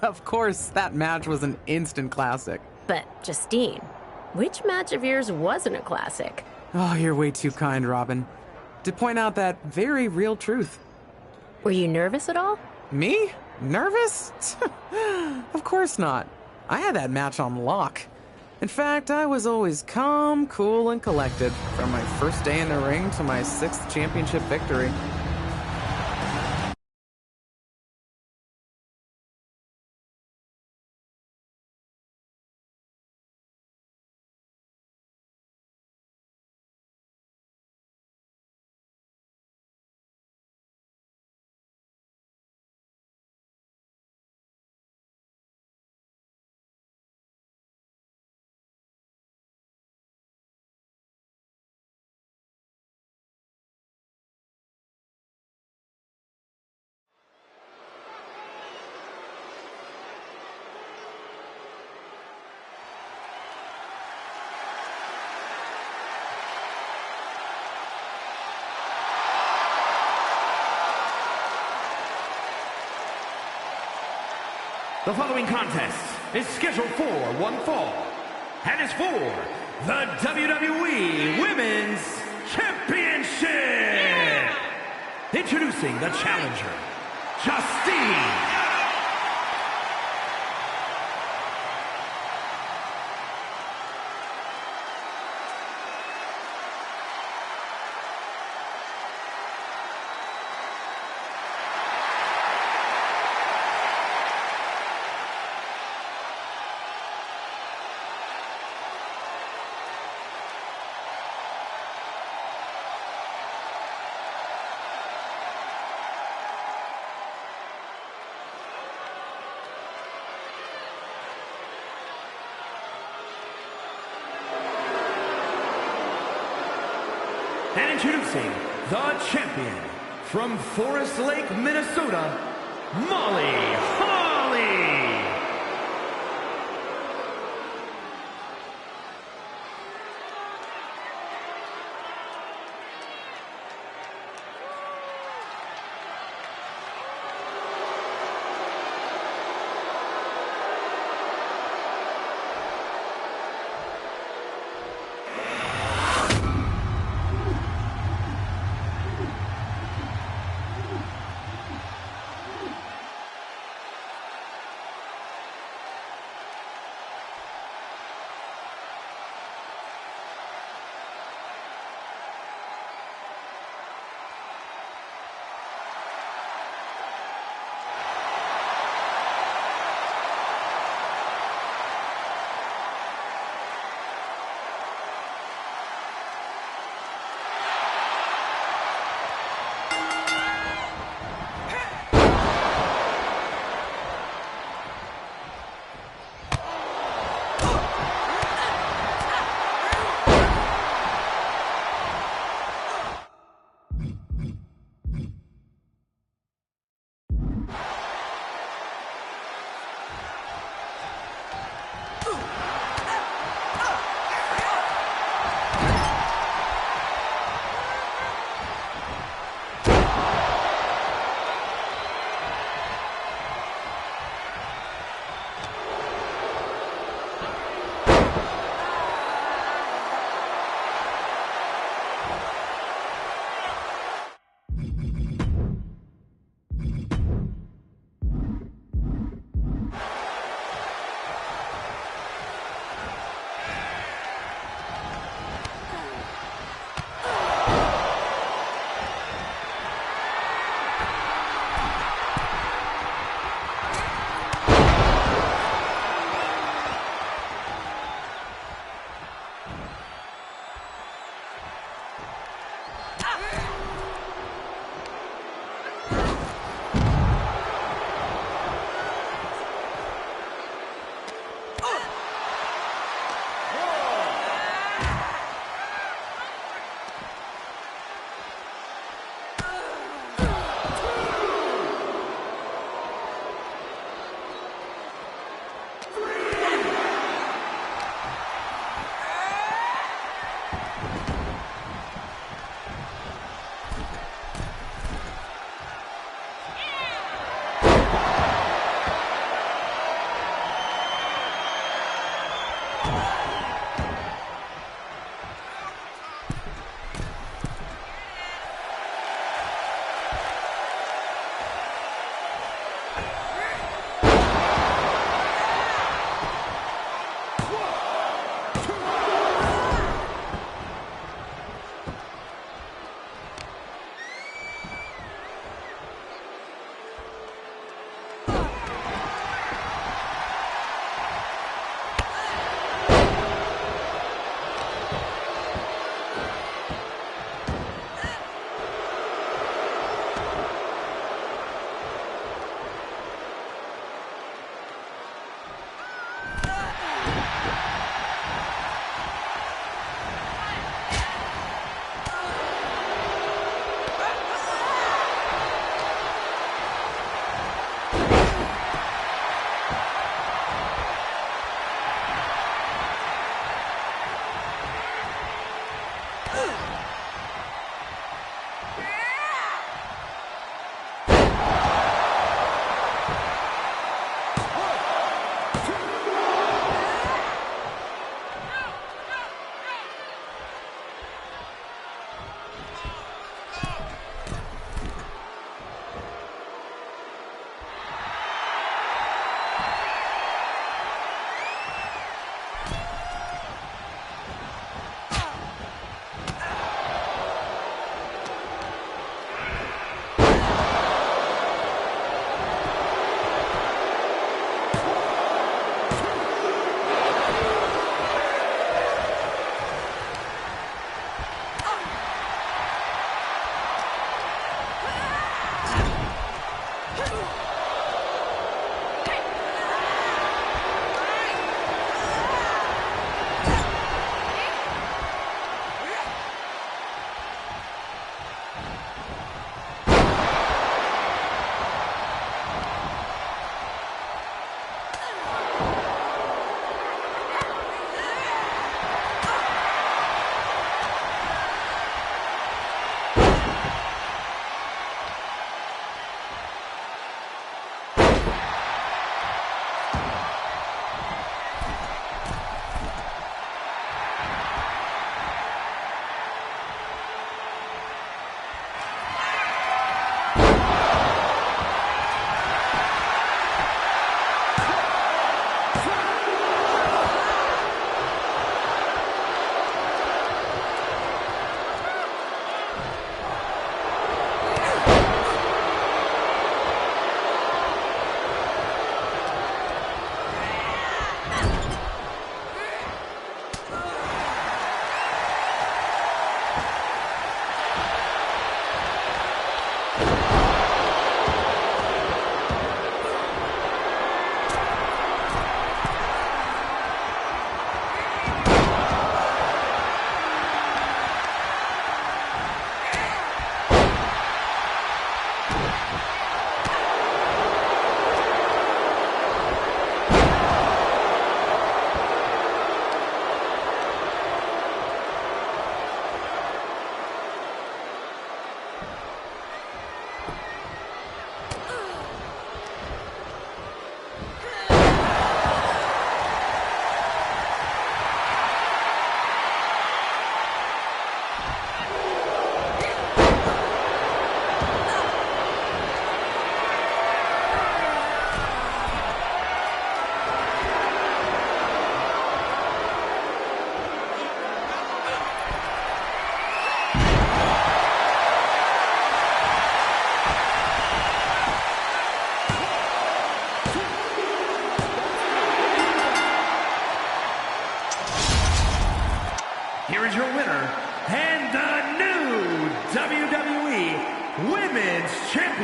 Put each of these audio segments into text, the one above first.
Of course, that match was an instant classic. But, Justine, which match of yours wasn't a classic? Oh, you're way too kind, Robin. To point out that very real truth. Were you nervous at all? Me? Nervous? Of course not. I had that match on lock. In fact, I was always calm, cool, and collected from my first day in the ring to my 6th championship victory. The following contest is scheduled for one fall and is for the WWE Women's Championship. Yeah! Introducing the challenger, Justine. And introducing the champion from Forest Lake, Minnesota, Molly Holly.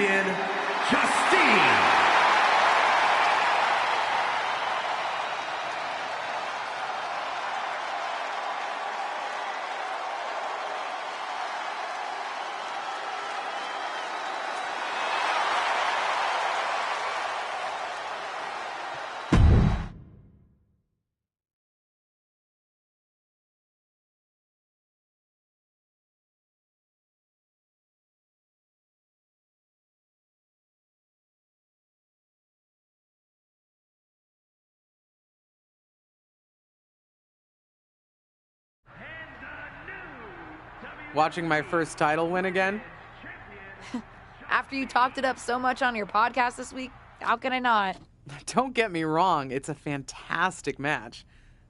champion, Justine. Watching my first title win again? After you talked it up so much on your podcast this week, how can I not? Don't get me wrong, it's a fantastic match.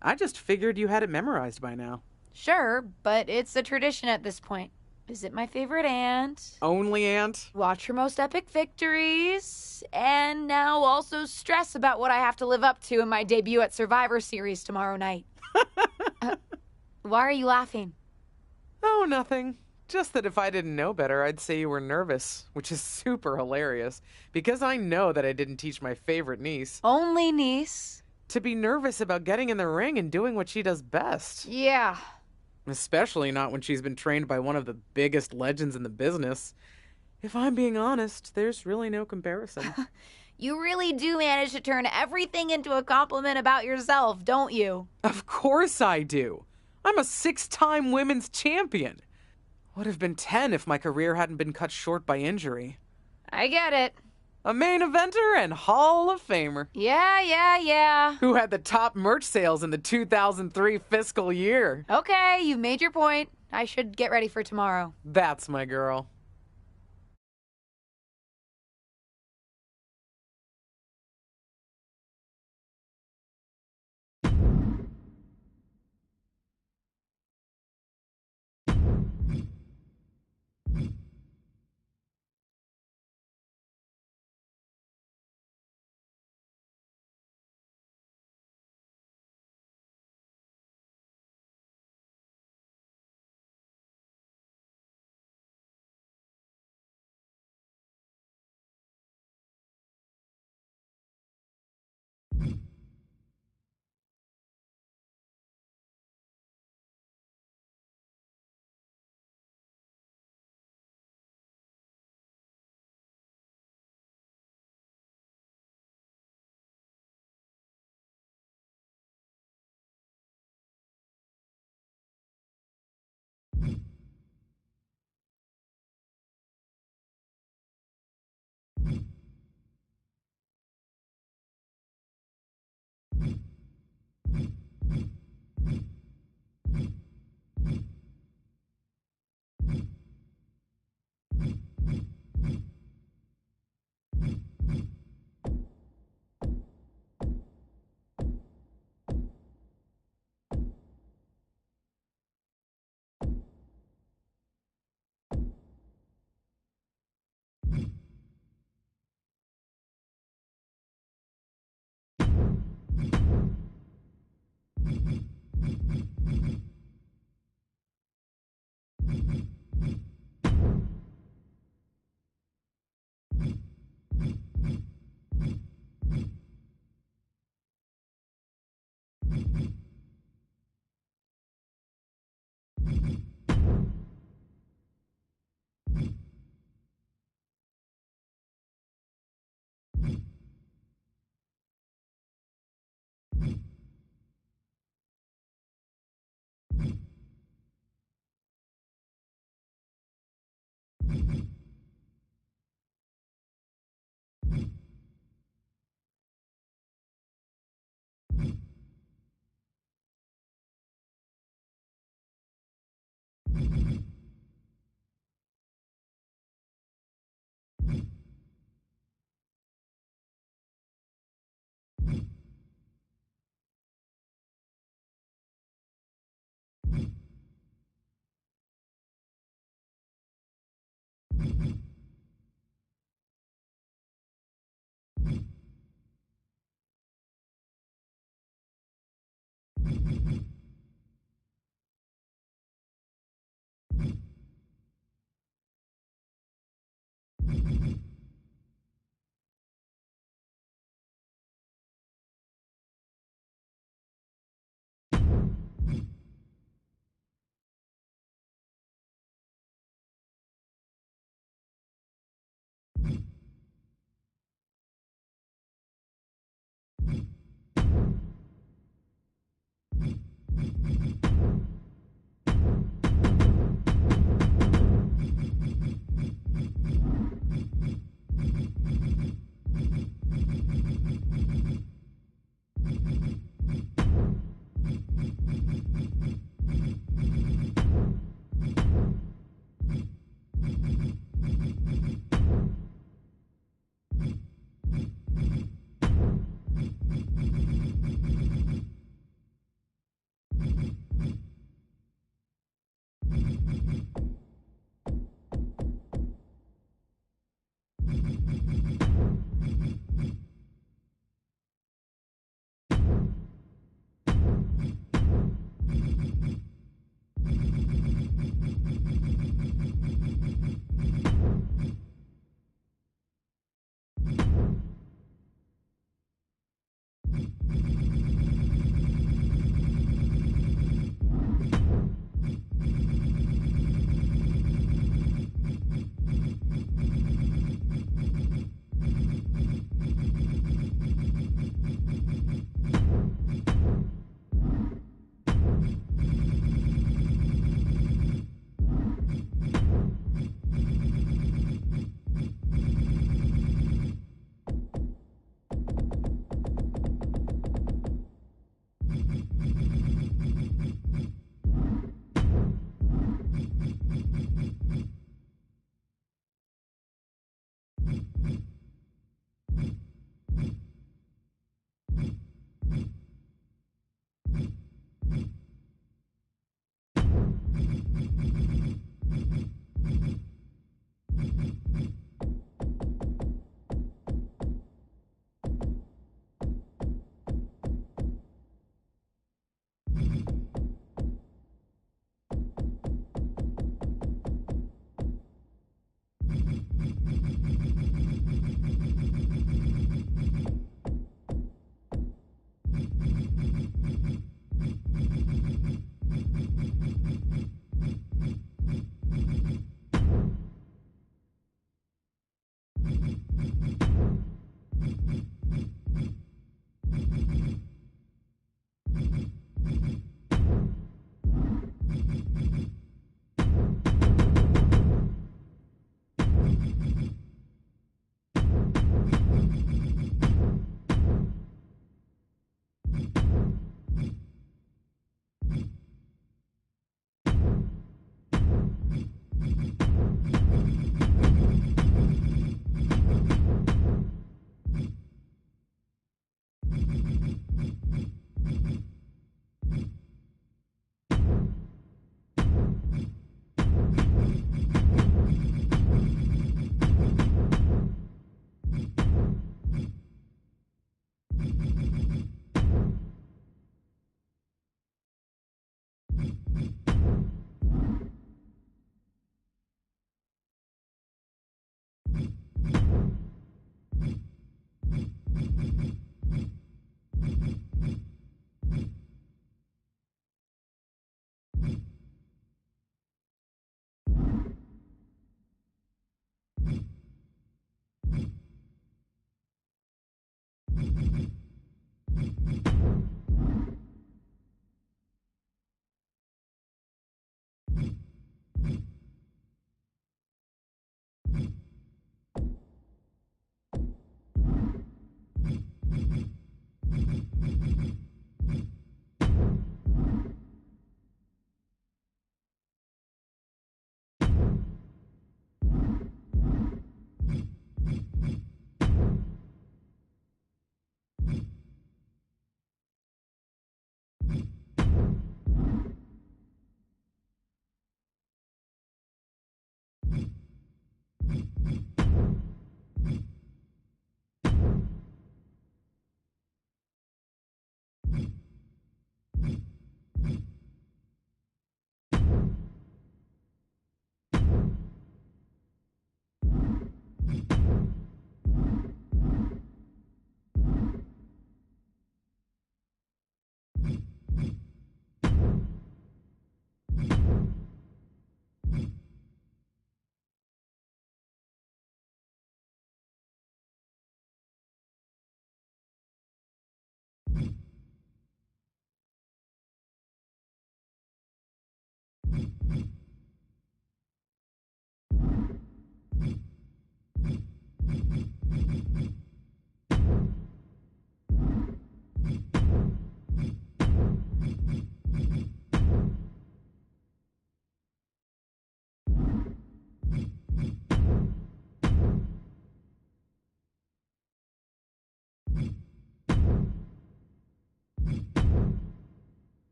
I just figured you had it memorized by now. Sure, but it's a tradition at this point. Visit my favorite aunt. Only aunt? Watch her most epic victories. And now also stress about what I have to live up to in my debut at Survivor Series tomorrow night. Why are you laughing? Oh, nothing. Just that if I didn't know better, I'd say you were nervous, which is super hilarious, because I know that I didn't teach my favorite niece Only niece. to be nervous about getting in the ring and doing what she does best. Yeah. Especially not when she's been trained by one of the biggest legends in the business. If I'm being honest, there's really no comparison. You really do manage to turn everything into a compliment about yourself, don't you? Of course I do. I'm a 6-time women's champion. Would have been 10 if my career hadn't been cut short by injury. I get it. A main eventer and Hall of Famer. Yeah. Who had the top merch sales in the 2003 fiscal year. Okay, you've made your point. I should get ready for tomorrow. That's my girl.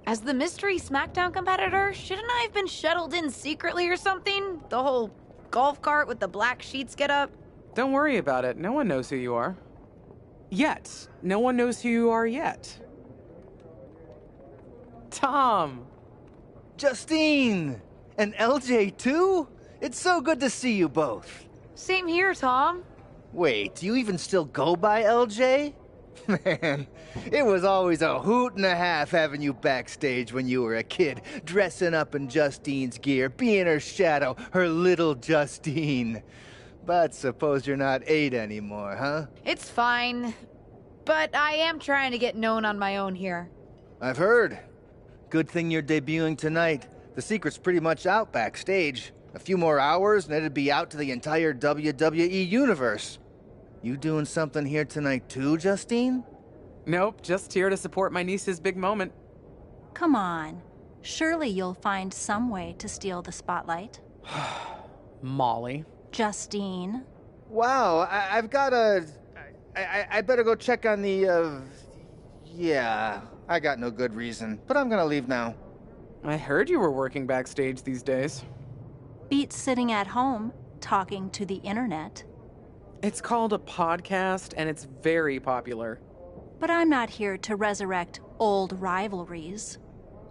As the mystery SmackDown competitor, shouldn't I have been shuttled in secretly or something? The whole golf cart with the black sheets get up? Don't worry about it. No one knows who you are. Yet. No one knows who you are yet. Tom! Justine! And LJ too? It's so good to see you both. Same here, Tom. Wait, do you even still go by LJ? Man, it was always a hoot and a half having you backstage when you were a kid, dressing up in Justine's gear, being her shadow, her little Justine. But suppose you're not 8 anymore, huh? It's fine. But I am trying to get known on my own here. I've heard. Good thing you're debuting tonight. The secret's pretty much out backstage. A few more hours and it'd be out to the entire WWE universe. You doing something here tonight too, Justine? Nope, just here to support my niece's big moment. Come on. Surely you'll find some way to steal the spotlight. Molly. Justine. Wow, I've got a... I better go check on the, Yeah, I got no good reason, but I'm gonna leave now. I heard you were working backstage these days. Beats sitting at home, talking to the internet. It's called a podcast, and it's very popular. But I'm not here to resurrect old rivalries.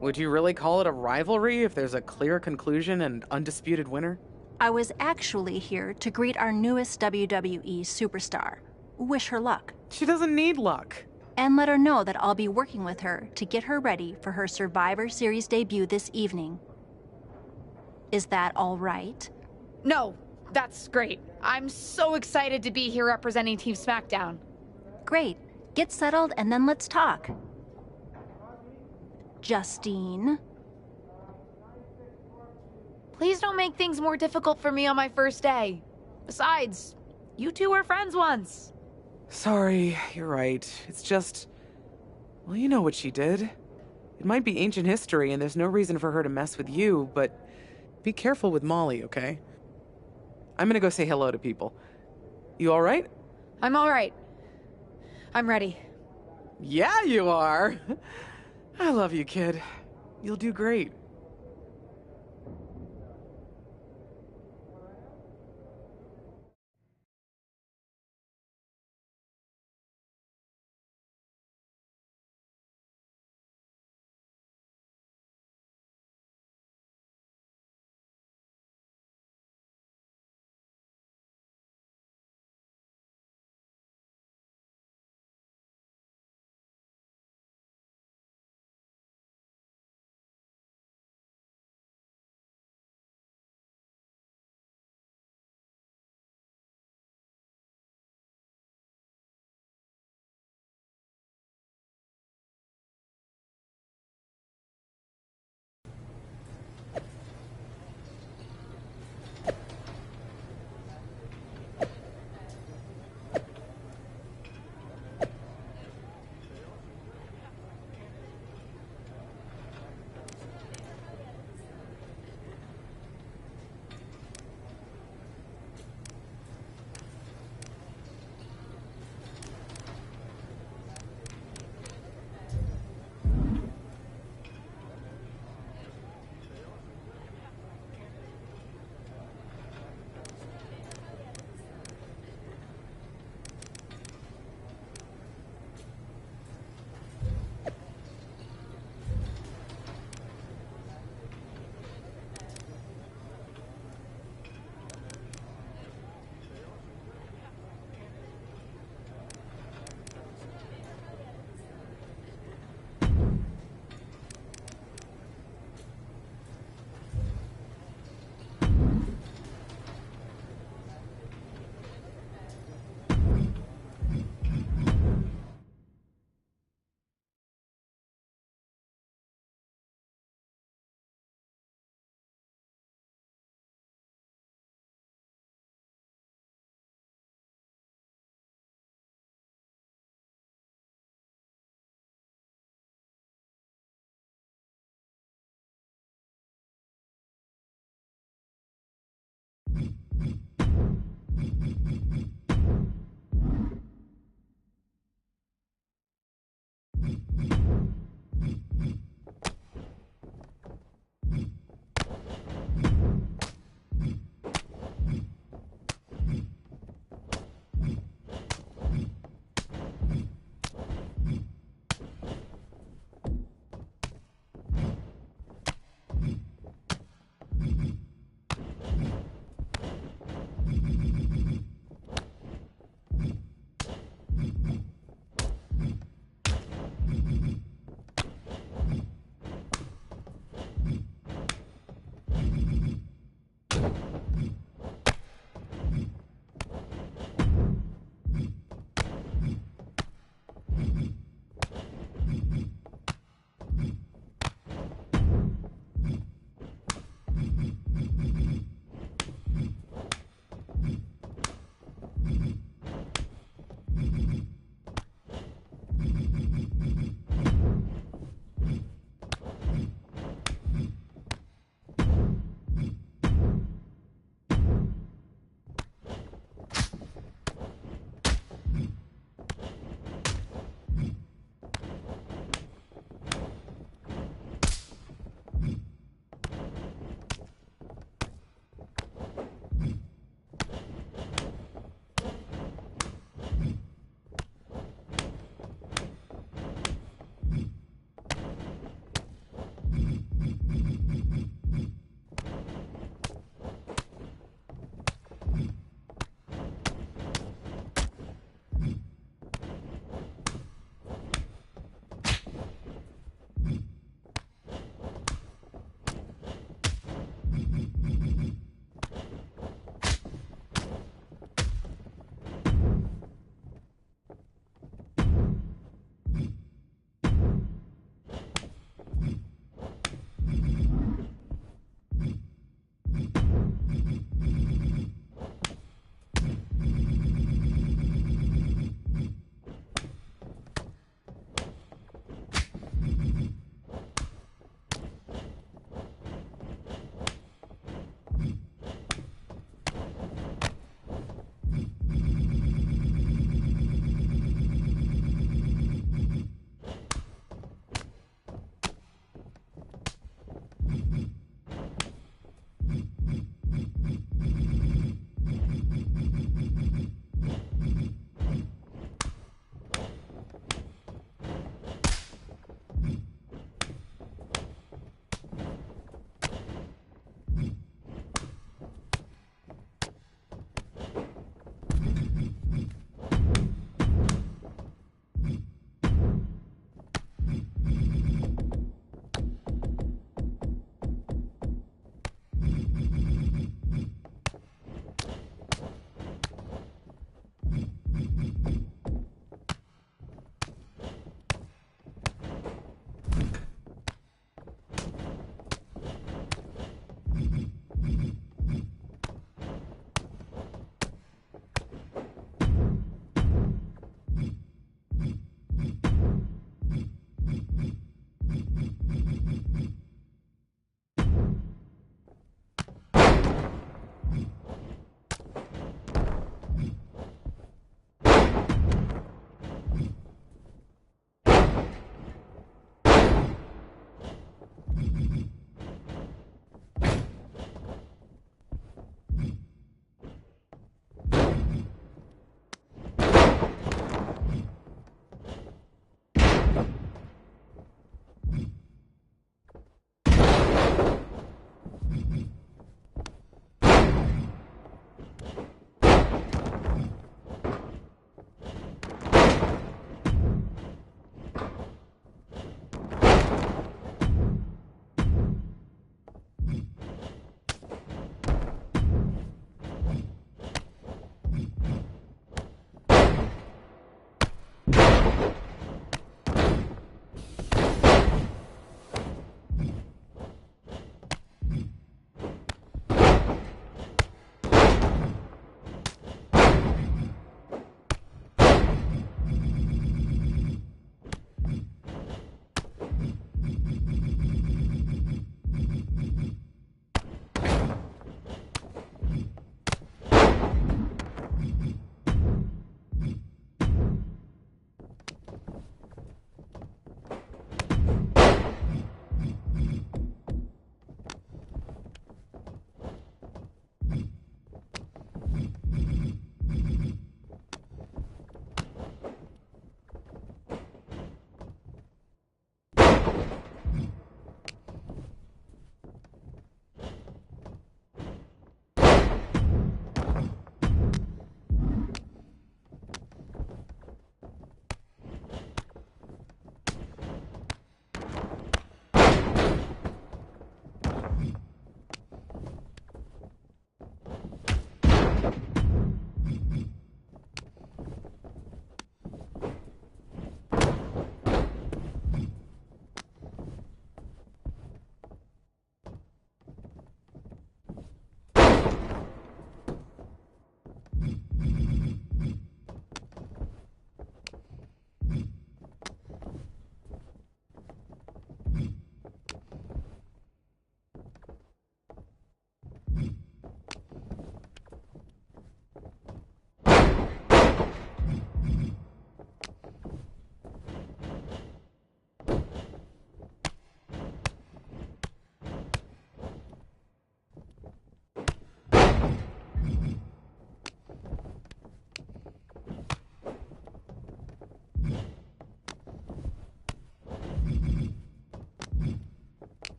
Would you really call it a rivalry if there's a clear conclusion and undisputed winner? I was actually here to greet our newest WWE superstar, wish her luck, She doesn't need luck. and let her know that I'll be working with her to get her ready for her Survivor Series debut this evening. Is that all right? No, that's great. I'm so excited to be here representing Team SmackDown. Great. Get settled and then let's talk. Justine. Please don't make things more difficult for me on my first day. Besides, you two were friends once. Sorry, you're right. It's just... Well, you know what she did. It might be ancient history, and there's no reason for her to mess with you, but be careful with Molly, okay? I'm gonna go say hello to people. You alright? I'm all right. I'm ready. Yeah, you are! I love you, kid. You'll do great.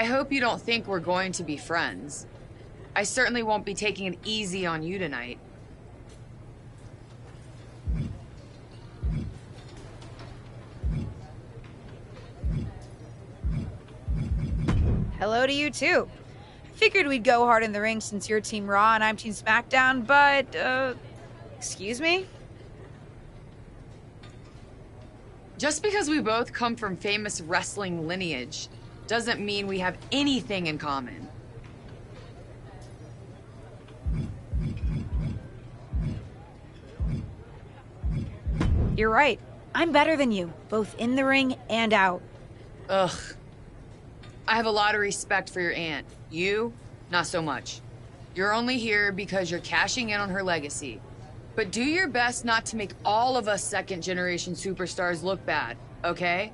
I hope you don't think we're going to be friends. I certainly won't be taking it easy on you tonight. Hello to you, too. Figured we'd go hard in the ring since you're Team Raw and I'm Team SmackDown, but, excuse me? Just because we both come from famous wrestling lineage doesn't mean we have anything in common. You're right. I'm better than you, both in the ring and out. Ugh. I have a lot of respect for your aunt. You, not so much. You're only here because you're cashing in on her legacy. But do your best not to make all of us second-generation superstars look bad, okay?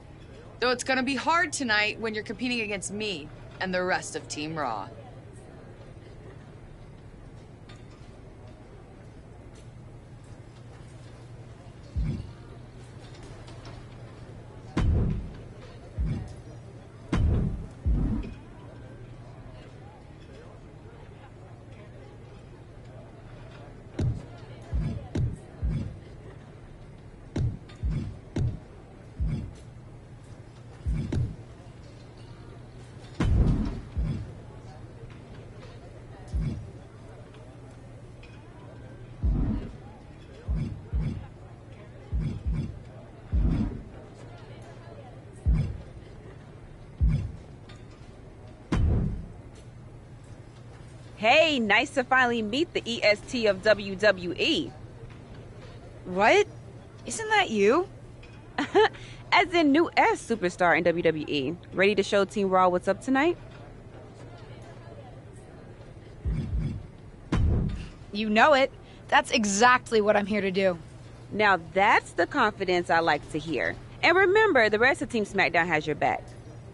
Though it's gonna be hard tonight when you're competing against me and the rest of Team Raw. Hey, nice to finally meet the EST of WWE. What? Isn't that you? As in new S superstar in WWE. Ready to show Team Raw what's up tonight? You know it. That's exactly what I'm here to do. Now that's the confidence I like to hear. And remember, the rest of Team SmackDown has your back.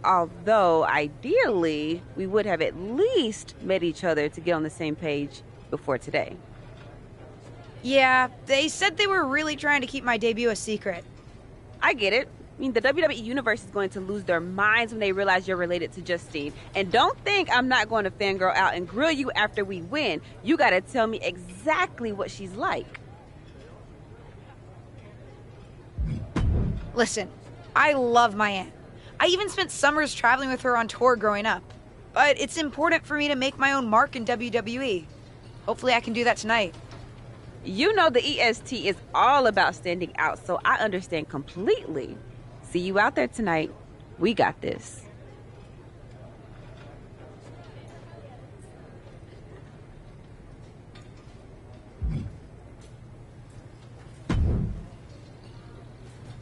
Although, ideally, we would have at least met each other to get on the same page before today. Yeah, they said they were really trying to keep my debut a secret. I get it. I mean, the WWE Universe is going to lose their minds when they realize you're related to Justine. And don't think I'm not going to fangirl out and grill you after we win. You gotta tell me exactly what she's like. Listen, I love my aunt. I even spent summers traveling with her on tour growing up. But it's important for me to make my own mark in WWE. Hopefully I can do that tonight. You know the EST is all about standing out, so I understand completely. See you out there tonight. We got this.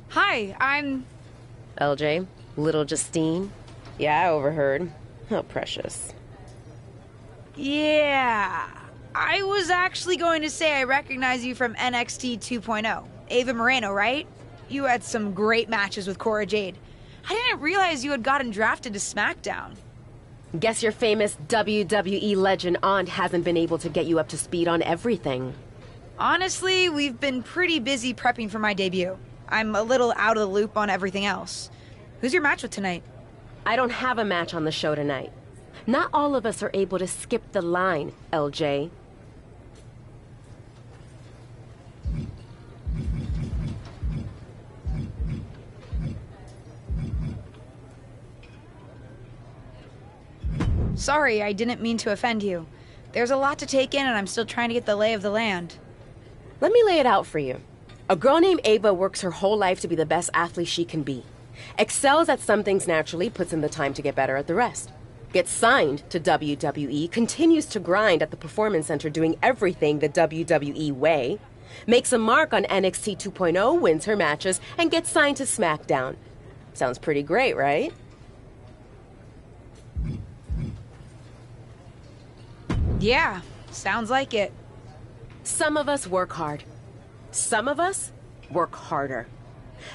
Hi, I'm... LJ, little Justine. Yeah, I overheard. How precious. Yeah... I was actually going to say I recognize you from NXT 2.0. Ava Moreno, right? You had some great matches with Cora Jade. I didn't realize you had gotten drafted to SmackDown. Guess your famous WWE legend aunt hasn't been able to get you up to speed on everything. Honestly, we've been pretty busy prepping for my debut. I'm a little out of the loop on everything else. Who's your match with tonight? I don't have a match on the show tonight. Not all of us are able to skip the line, LJ. Sorry, I didn't mean to offend you. There's a lot to take in and I'm still trying to get the lay of the land. Let me lay it out for you. A girl named Ava works her whole life to be the best athlete she can be. Excels at some things naturally, puts in the time to get better at the rest. Gets signed to WWE, continues to grind at the Performance Center doing everything the WWE way. Makes a mark on NXT 2.0, wins her matches, and gets signed to SmackDown. Sounds pretty great, right? Yeah, sounds like it. Some of us work hard. Some of us work harder.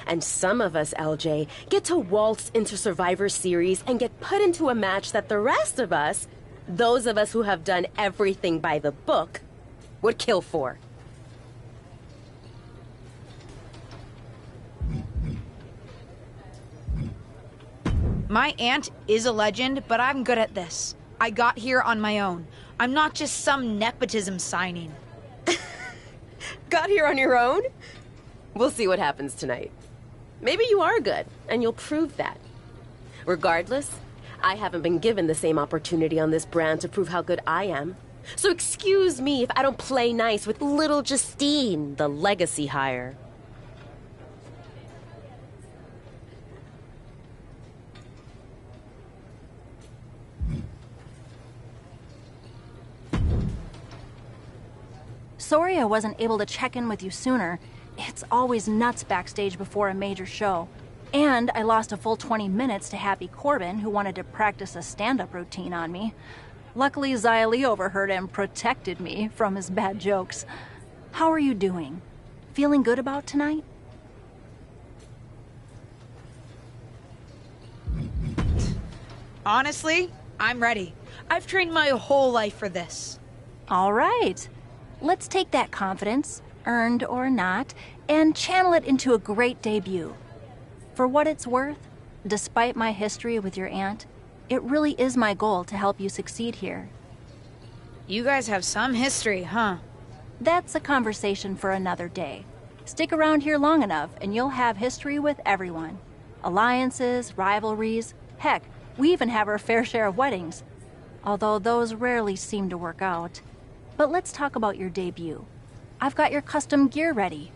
And some of us, LJ, get to waltz into Survivor Series and get put into a match that the rest of us, those of us who have done everything by the book, would kill for. My aunt is a legend, but I'm good at this. I got here on my own. I'm not just some nepotism signing. Got here on your own? We'll see what happens tonight. Maybe you are good, and you'll prove that. Regardless, I haven't been given the same opportunity on this brand to prove how good I am. So excuse me if I don't play nice with little Justine, the legacy hire. Sorry I wasn't able to check in with you sooner. It's always nuts backstage before a major show. And I lost a full 20 minutes to Happy Corbin, who wanted to practice a stand-up routine on me. Luckily, Xia Li overheard and protected me from his bad jokes. How are you doing? Feeling good about tonight? Honestly, I'm ready. I've trained my whole life for this. All right. Let's take that confidence, earned or not, and channel it into a great debut. For what it's worth, despite my history with your aunt, it really is my goal to help you succeed here. You guys have some history, huh? That's a conversation for another day. Stick around here long enough and you'll have history with everyone. Alliances, rivalries, heck, we even have our fair share of weddings. Although those rarely seem to work out. But let's talk about your debut. I've got your custom gear ready.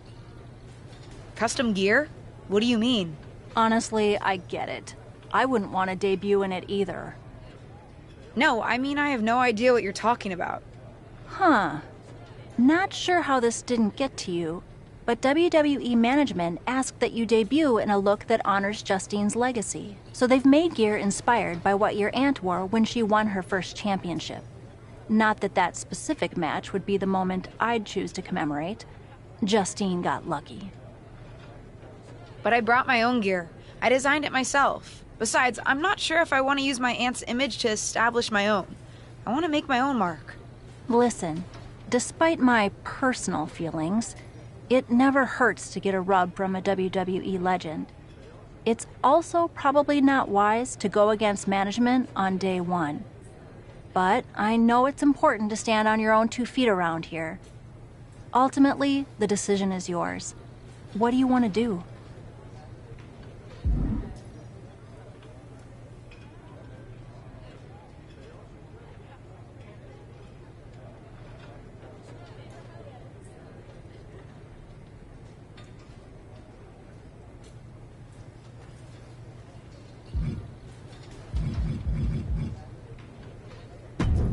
Custom gear? What do you mean? Honestly, I get it. I wouldn't want to debut in it either. No, I mean I have no idea what you're talking about. Huh. Not sure how this didn't get to you, but WWE management asked that you debut in a look that honors Justine's legacy. So they've made gear inspired by what your aunt wore when she won her first championship. Not that that specific match would be the moment I'd choose to commemorate. Justine got lucky. But I brought my own gear. I designed it myself. Besides, I'm not sure if I want to use my aunt's image to establish my own. I want to make my own mark. Listen, despite my personal feelings, it never hurts to get a rub from a WWE legend. It's also probably not wise to go against management on day one. But I know it's important to stand on your own 2 feet around here. Ultimately, the decision is yours. What do you want to do?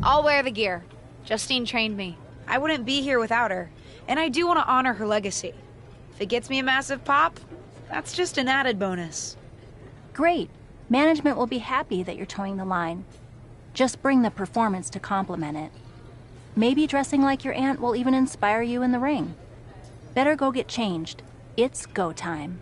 I'll wear the gear. Justine trained me. I wouldn't be here without her, and I do want to honor her legacy. If it gets me a massive pop, that's just an added bonus. Great. Management will be happy that you're towing the line. Just bring the performance to complement it. Maybe dressing like your aunt will even inspire you in the ring. Better go get changed. It's go time.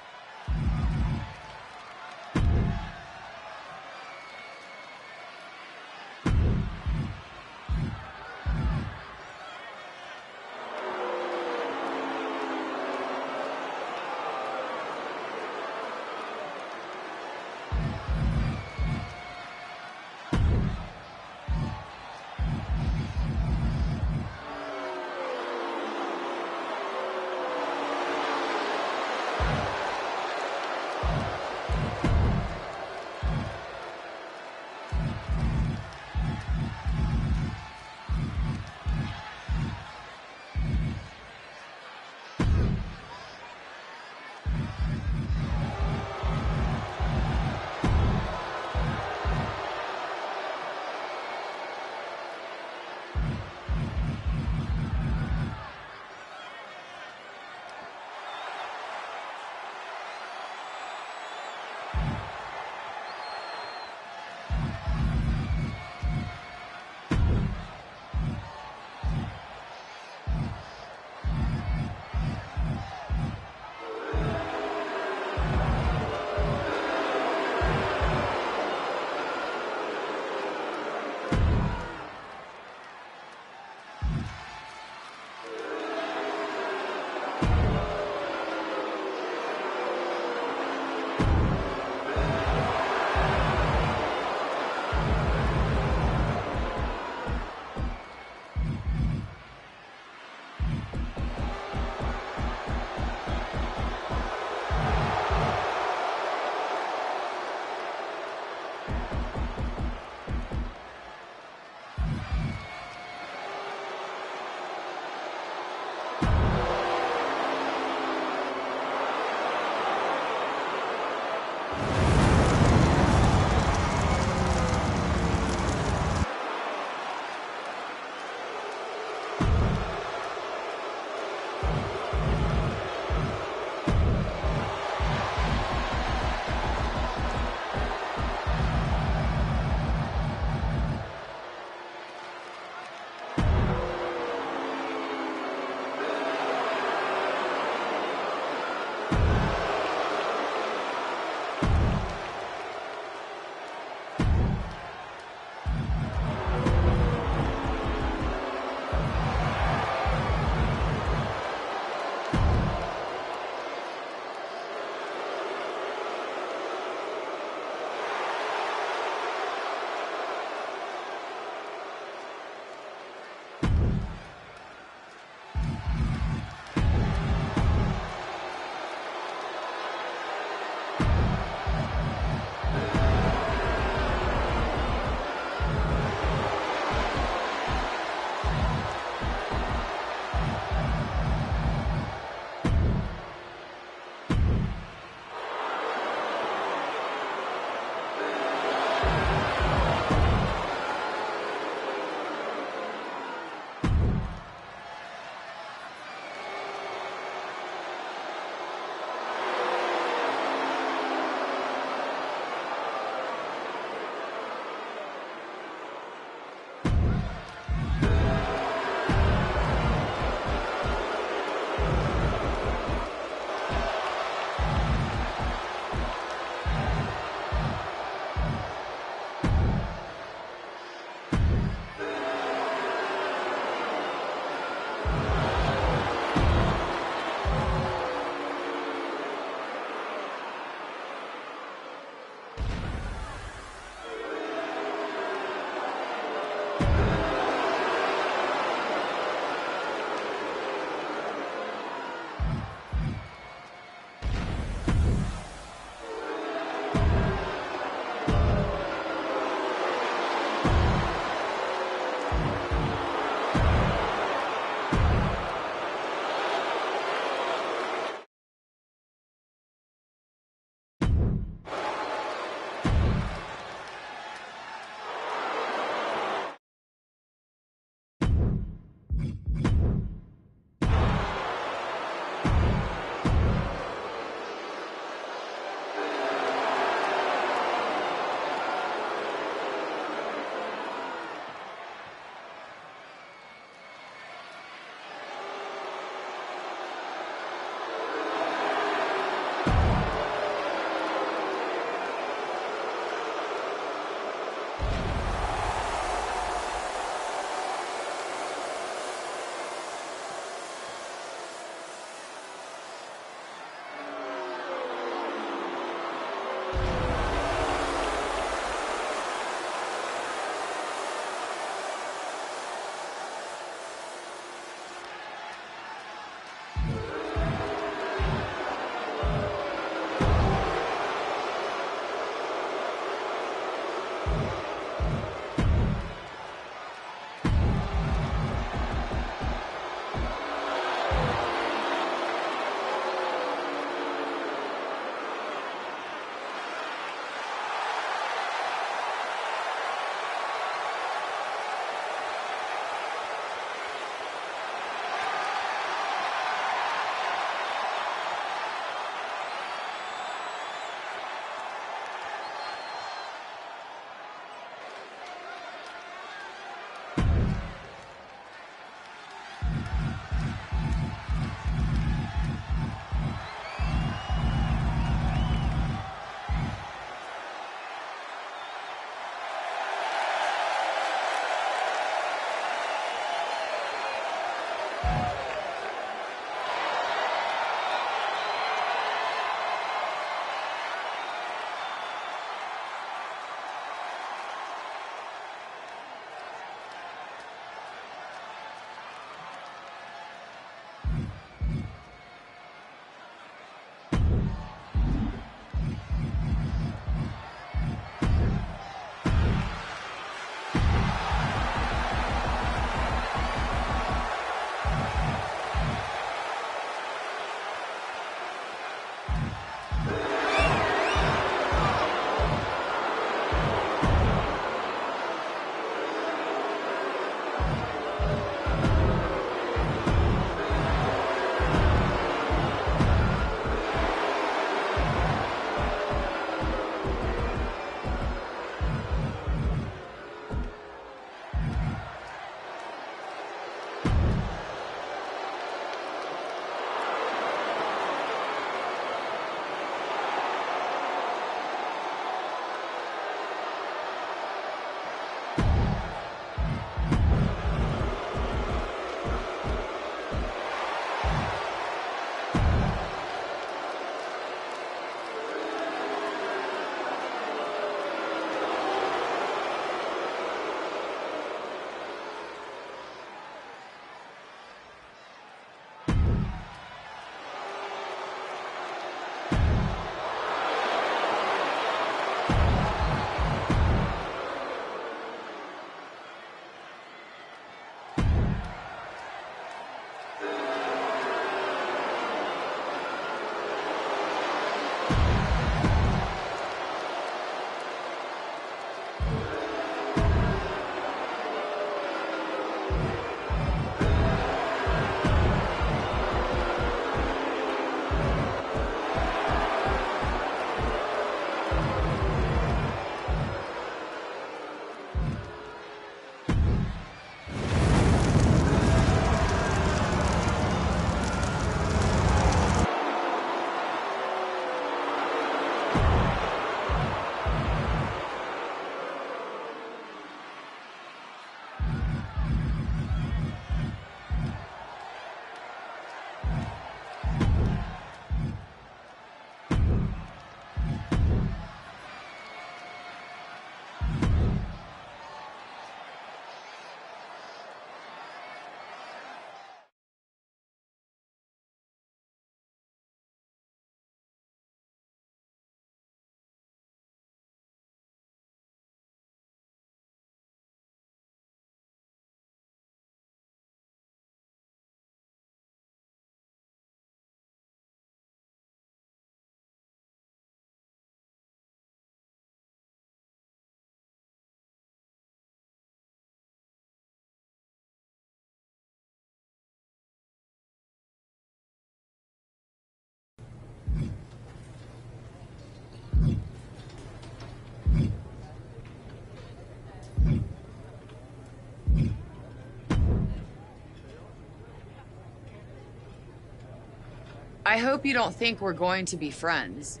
I hope you don't think we're going to be friends.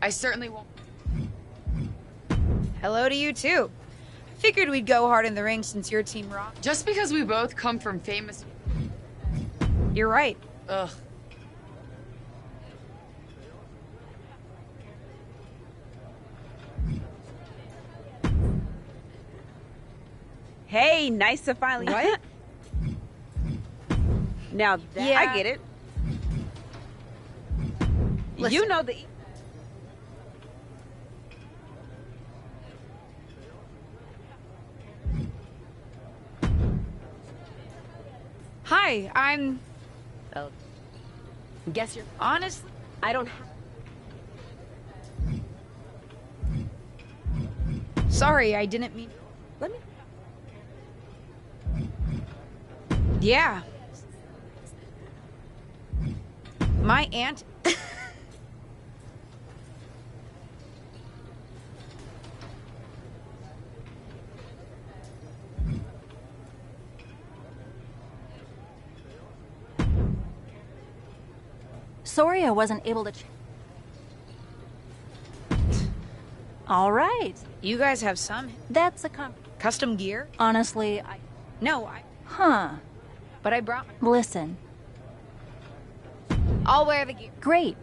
I certainly won't. Hello to you, too. I figured we'd go hard in the ring since you're Team Raw. Just because we both come from famous... You're right. Ugh. Hey, nice to finally... What? Now that Yeah. I get it. Listen. You know the... Hi, I'm... Well, guess you're... Honestly... I don't have... Sorry, I didn't mean... Let me... Yeah. My aunt... Sorry I wasn't able to... All right. You guys have some That's a custom gear? Honestly, No, Huh. but I brought... Listen. I'll wear the gear. Great.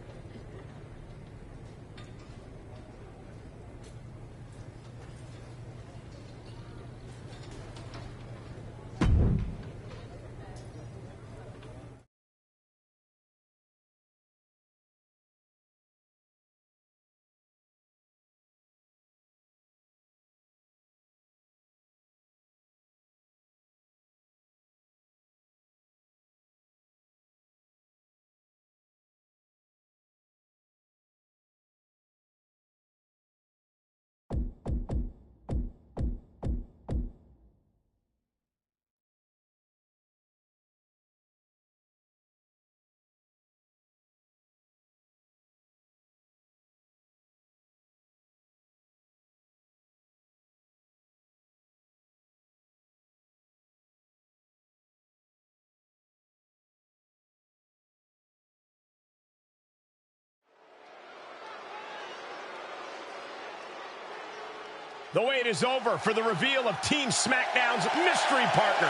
The wait is over for the reveal of Team SmackDown's mystery partner.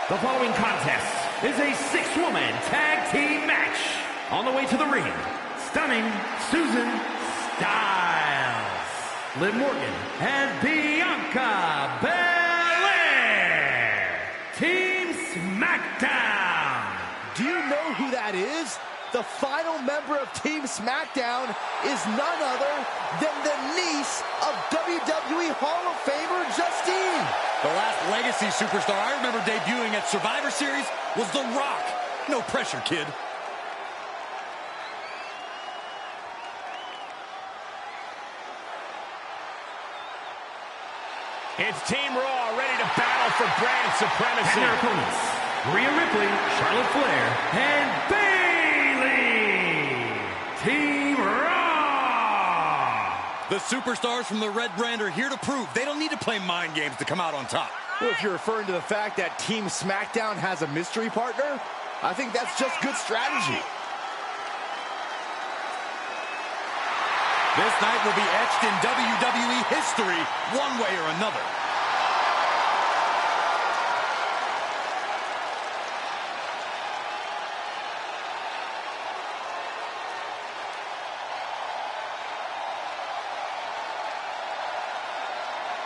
The following contest is a six-woman tag team match. On the way to the ring, Stunning Susan Styles, Liv Morgan, and Bianca Belair. Team SmackDown. Do you know who that is? The final member of Team SmackDown is none other than the niece of WWE Hall of Famer Justine. The last legacy superstar I remember debuting at Survivor Series was The Rock. No pressure, kid. It's Team Raw ready to battle for brand supremacy. And their opponents, Rhea Ripley, Charlotte Flair, and Bayley. Team Raw. The superstars from the Red Brand are here to prove they don't need to play mind games to come out on top. Well, if you're referring to the fact that Team SmackDown has a mystery partner, I think that's just good strategy. This night will be etched in WWE history one way or another.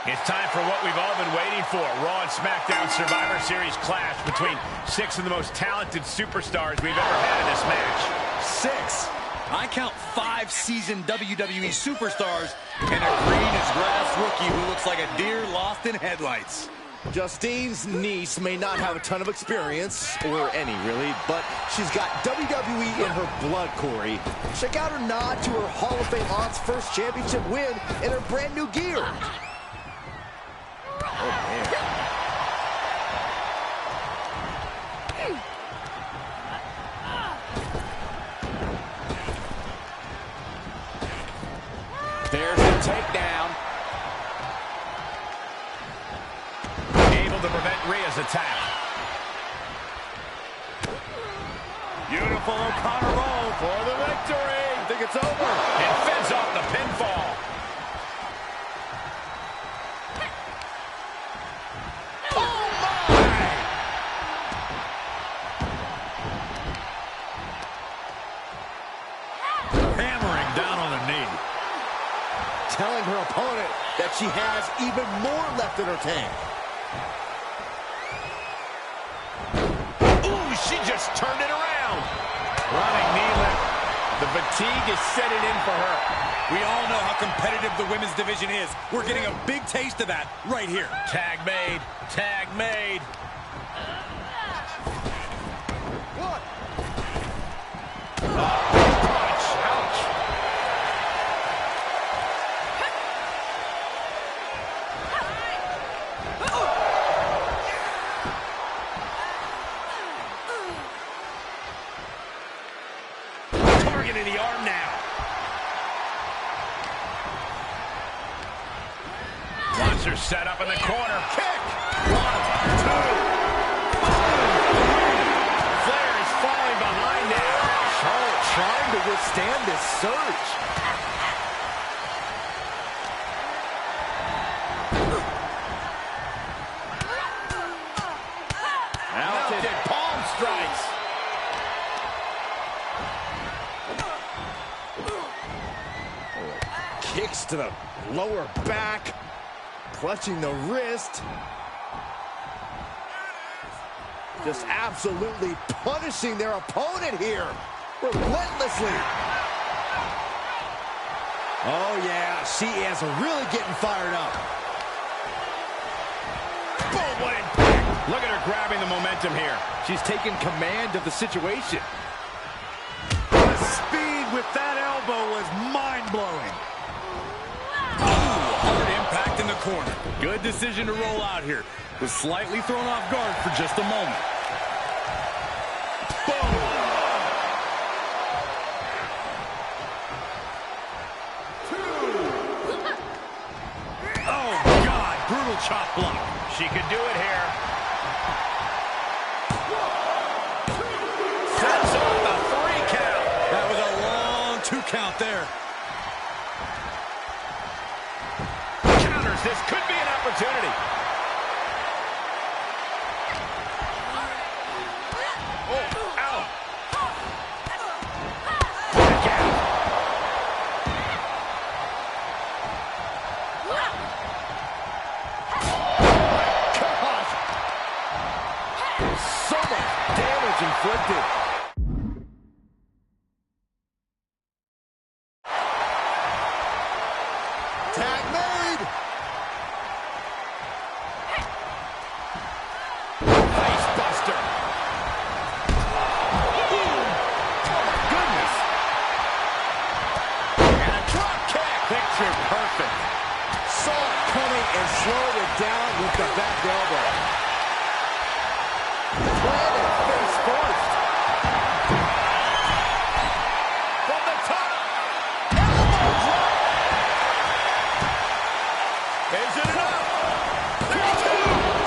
It's time for what we've all been waiting for. Raw and SmackDown Survivor Series clash between six of the most talented superstars we've ever had in this match. 6. I count 5 seasoned WWE superstars and a green-as-grass rookie who looks like a deer lost in headlights. Justine's niece may not have a ton of experience, or any really, but she's got WWE in her blood, Corey. Check out her nod to her Hall of Fame aunt's first championship win in her brand new gear. Oh, man. There's the takedown. Able to prevent Rhea's attack. Beautiful O'Connor roll. it's over. And fends off the pinfall. Oh, my! Hammering down on the knee. Telling her opponent that she has even more left in her tank. Ooh, she just turned it around. Running knee lift. The fatigue is setting in for her. We all know how competitive the women's division is. We're getting a big taste of that right here. Tag made. Tag made. What? Punch. Ouch. Targeting the arm now. Wants her set up in the corner. Kick. 1, 2. Flair is falling behind now. Charlotte trying to withstand this surge. Mounted palm strikes. Kicks to the lower back. Clutching the wrist. Just absolutely punishing their opponent here. Relentlessly. Oh, yeah. She is really getting fired up. Boom, what impact. Look at her grabbing the momentum here. She's taking command of the situation. The speed with that elbow was mind-blowing. Hard impact in the corner. Good decision to roll out here. Was slightly thrown off guard for just a moment. Boom! Oh, God. Brutal chop block. She could do it here. Sets off the 3 count. That was a long 2 count there. Counters. This could be an opportunity. Oh, ow. Back out. Gosh! So much damage inflicted. Tag made! Face buster. Goodness! And a drop kick. Picture perfect. Saw it coming and slowed it down with the back elbow. Planted face first. From the top. Elbow drop. Is it enough?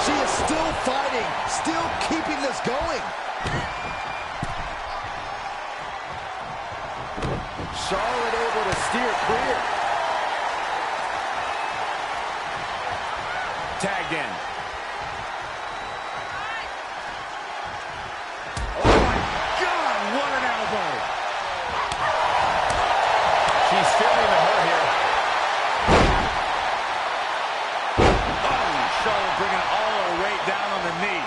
She is still fighting, still keeping this going. Charlotte able to steer clear. Tagged in. Oh my God, what an elbow. She's feeling the hurt here. Oh, Charlotte bringing all her weight down on the knee.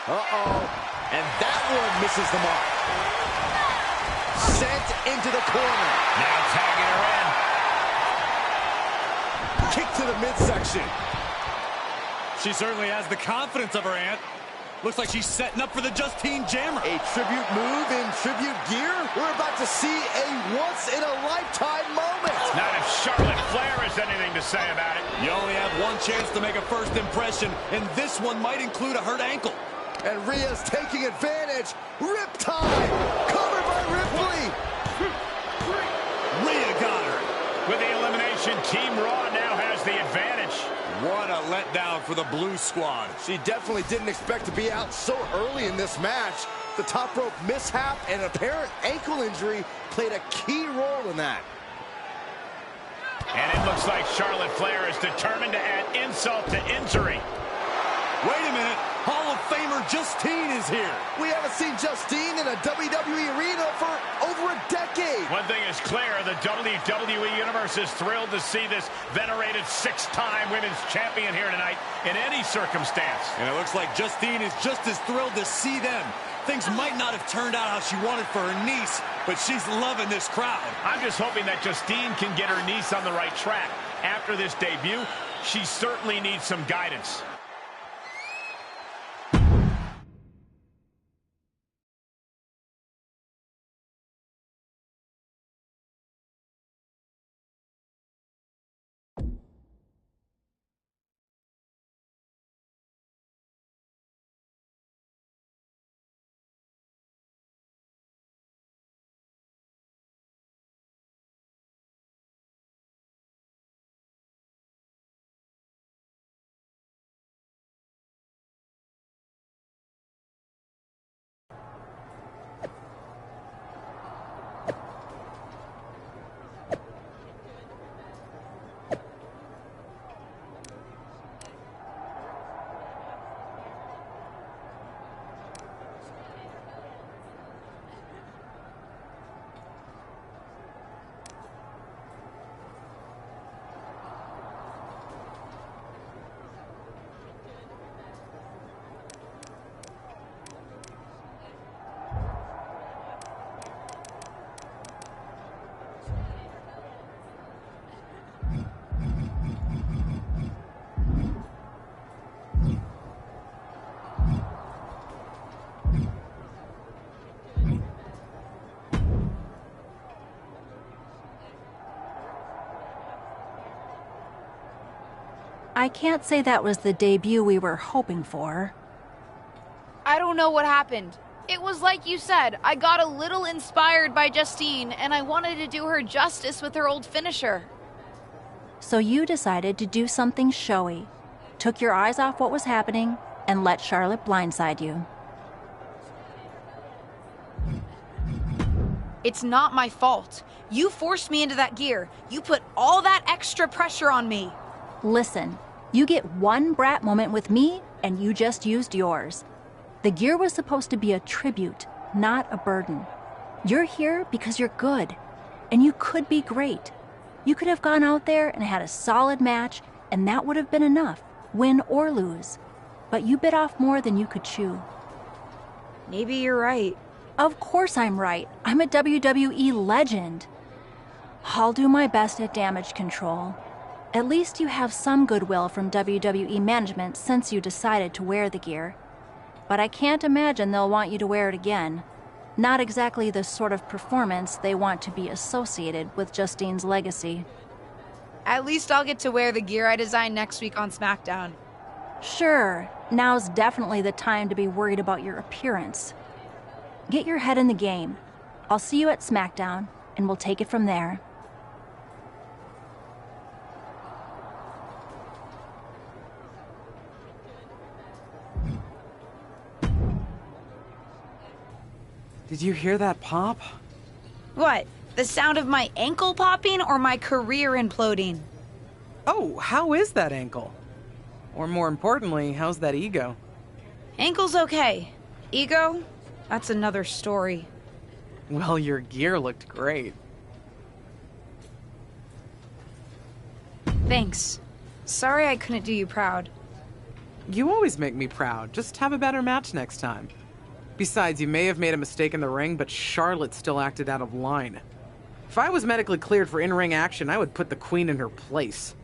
Uh-oh. And that one misses the mark. Sent into the corner. Now tagging her in. Kick to the midsection. She certainly has the confidence of her aunt. Looks like she's setting up for the Justine Jammer. A tribute move in tribute gear? We're about to see a once-in-a-lifetime moment. Not if Charlotte Flair has anything to say about it. You only have one chance to make a first impression, and this one might include a hurt ankle. And Rhea's taking advantage. Riptide! Covered by Ripley! Rhea got her. With the elimination, Team Raw now has the advantage. What a letdown for the Blue Squad. She definitely didn't expect to be out so early in this match. The top rope mishap and apparent ankle injury played a key role in that. And it looks like Charlotte Flair is determined to add insult to injury. Wait a minute. Hall of Famer Justine is here. We haven't seen Justine in a WWE arena for over a decade. One thing is clear, the WWE Universe is thrilled to see this venerated six-time women's champion here tonight in any circumstance. And it looks like Justine is just as thrilled to see them. Things might not have turned out how she wanted for her niece, but she's loving this crowd. I'm just hoping that Justine can get her niece on the right track. After this debut, she certainly needs some guidance. I can't say that was the debut we were hoping for. I don't know what happened. It was like you said, I got a little inspired by Justine, and I wanted to do her justice with her old finisher. So you decided to do something showy, took your eyes off what was happening, and let Charlotte blindside you. It's not my fault. You forced me into that gear. You put all that extra pressure on me. Listen, you get one brat moment with me, and you just used yours. The gear was supposed to be a tribute, not a burden. You're here because you're good, and you could be great. You could have gone out there and had a solid match, and that would have been enough, win or lose. But you bit off more than you could chew. Maybe you're right. Of course I'm right. I'm a WWE legend. I'll do my best at damage control. At least you have some goodwill from WWE management since you decided to wear the gear. But I can't imagine they'll want you to wear it again. Not exactly the sort of performance they want to be associated with Justine's legacy. At least I'll get to wear the gear I designed next week on SmackDown. Sure, now's definitely the time to be worried about your appearance. Get your head in the game. I'll see you at SmackDown, and we'll take it from there. Did you hear that pop? What? The sound of my ankle popping or my career imploding? Oh, how is that ankle? Or more importantly, how's that ego? Ankle's okay. Ego? That's another story. Well, your gear looked great. Thanks. Sorry I couldn't do you proud. You always make me proud. Just have a better match next time. Besides, you may have made a mistake in the ring, but Charlotte still acted out of line. If I was medically cleared for in-ring action, I would put the Queen in her place.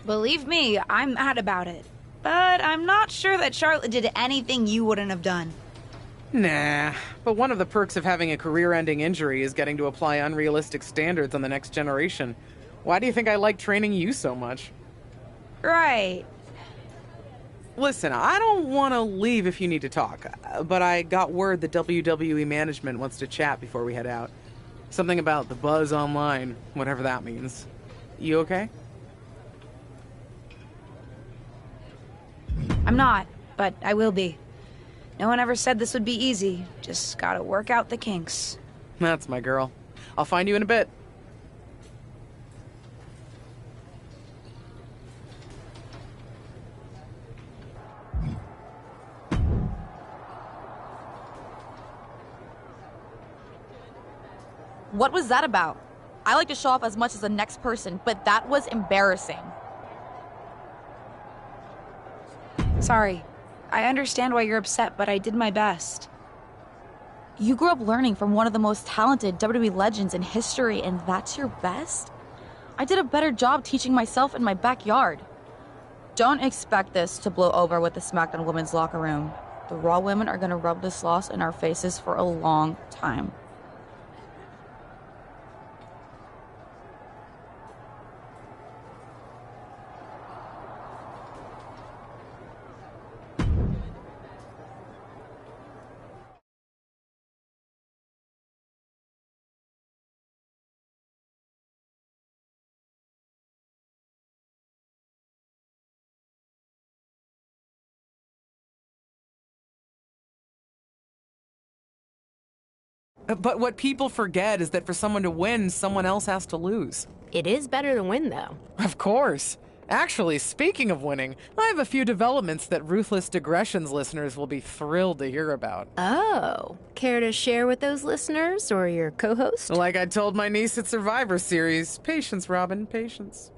Believe me, I'm mad about it. But I'm not sure that Charlotte did anything you wouldn't have done. Nah, but one of the perks of having a career-ending injury is getting to apply unrealistic standards on the next generation. Why do you think I like training you so much? Right. Listen, I don't want to leave if you need to talk, but I got word the WWE management wants to chat before we head out. Something about the buzz online, whatever that means. You okay? I'm not, but I will be. No one ever said this would be easy. Just gotta work out the kinks. That's my girl. I'll find you in a bit. What was that about? I like to show off as much as the next person, but that was embarrassing. Sorry. I understand why you're upset, but I did my best. You grew up learning from one of the most talented WWE legends in history, and that's your best? I did a better job teaching myself in my backyard. Don't expect this to blow over with the SmackDown women's locker room. The Raw women are gonna rub this loss in our faces for a long time. But what people forget is that for someone to win, someone else has to lose. It is better to win, though. Of course. Actually, speaking of winning, I have a few developments that Ruthless Digressions listeners will be thrilled to hear about. Oh, care to share with those listeners or your co-host? Like I told my niece at Survivor Series, patience, Robin, patience.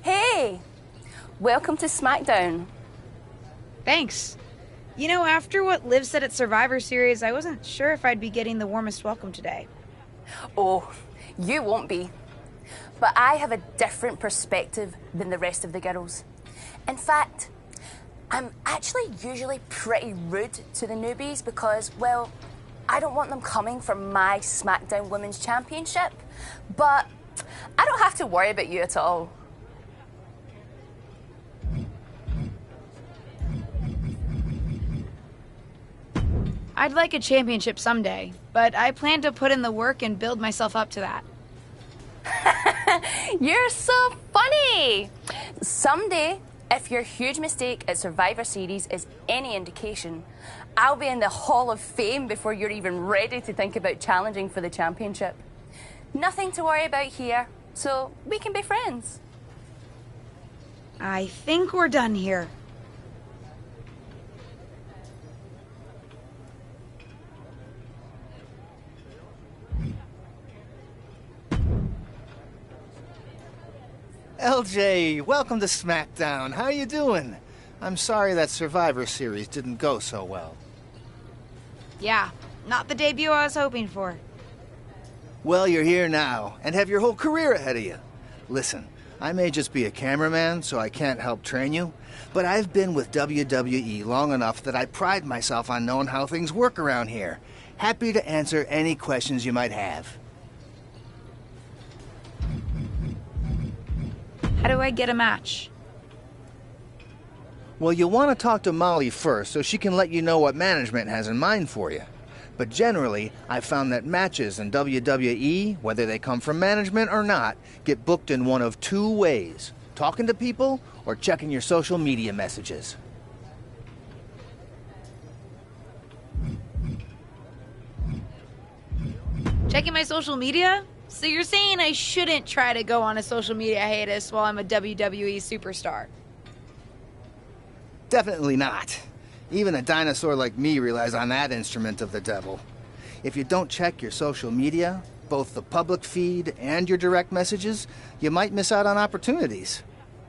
Hey! Welcome to SmackDown. Thanks. You know, after what Liv said at Survivor Series, I wasn't sure if I'd be getting the warmest welcome today. Oh, you won't be. But I have a different perspective than the rest of the girls. In fact, I'm actually usually pretty rude to the newbies because, well, I don't want them coming for my SmackDown Women's Championship. But I don't have to worry about you at all. I'd like a championship someday, but I plan to put in the work and build myself up to that. You're so funny! Someday, if your huge mistake at Survivor Series is any indication, I'll be in the Hall of Fame before you're even ready to think about challenging for the championship. Nothing to worry about here, so we can be friends. I think we're done here. LJ, welcome to SmackDown. How you doing? I'm sorry that Survivor Series didn't go so well. Yeah, not the debut I was hoping for. Well, you're here now, and have your whole career ahead of you. Listen, I may just be a cameraman, so I can't help train you, but I've been with WWE long enough that I pride myself on knowing how things work around here. Happy to answer any questions you might have. How do I get a match? Well, you'll want to talk to Molly first so she can let you know what management has in mind for you. But generally, I've found that matches in WWE, whether they come from management or not, get booked in one of two ways: talking to people or checking your social media messages. Checking my social media? So you're saying I shouldn't try to go on a social media hiatus while I'm a WWE superstar? Definitely not. Even a dinosaur like me relies on that instrument of the devil. If you don't check your social media, both the public feed and your direct messages, you might miss out on opportunities.